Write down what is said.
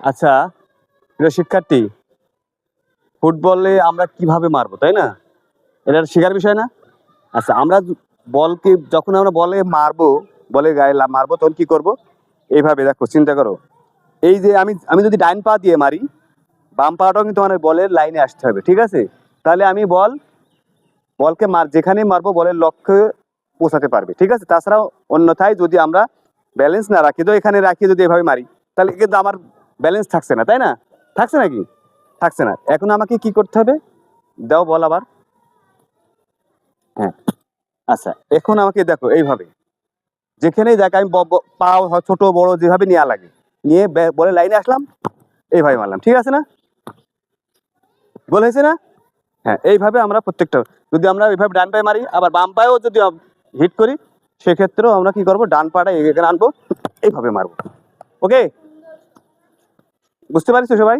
আচ্ছা, প্রিয় শিক্ষার্থী, ফুটবলে আমরা কিভাবে মারবো, তাই না? এটা শেখার বিষয় না? আচ্ছা, আমরা বলকে যখন আমরা বলে মারবো, বলে গায়ে মারবো, তখন কি করব? এইভাবে দেখো, চিন্তা করো। এই যে আমি আমি যদি ডাইন পা দিয়ে মারি, বাম পাটাও কিন্তু আমার বলের লাইনে আসতে হবে, ঠিক আছে? তাহলে আমি বলকে যেখানে মারবো বলের লক্ষ্যে পৌঁছাতে পারবে, ঠিক আছে? তাছাড়াও অন্যথায় যদি আমরা ব্যালেন্স না রাখি, তো এখানে রাখি যদি এভাবে মারি, তাহলে কিন্তু আমার ব্যালেন্স থাকছে না, তাই না? থাকছে নাকি? থাকছে না। এখন আমাকে কি করতে হবে? দাও বল আবার। হ্যাঁ, আচ্ছা, এখন আমাকে দেখো এইভাবে, যেখানেই দেখ আমি পাও ছোট বড় যেভাবে নেওয়া লাগে, নিয়ে বলে লাইনে আসলাম, এইভাবে মারলাম, ঠিক আছে না? গোল হয়েছে না? হ্যাঁ, এইভাবে আমরা প্রত্যেকটা, যদি আমরা এইভাবে ডান পায়ে মারি, আবার বাম পায়েও যদি হিট করি, সেক্ষেত্রেও আমরা কি করবো? ডান পাটা এখানে আনবো, এইভাবে মারবো। ওকে, বুঝতে পারিস তো সবাই?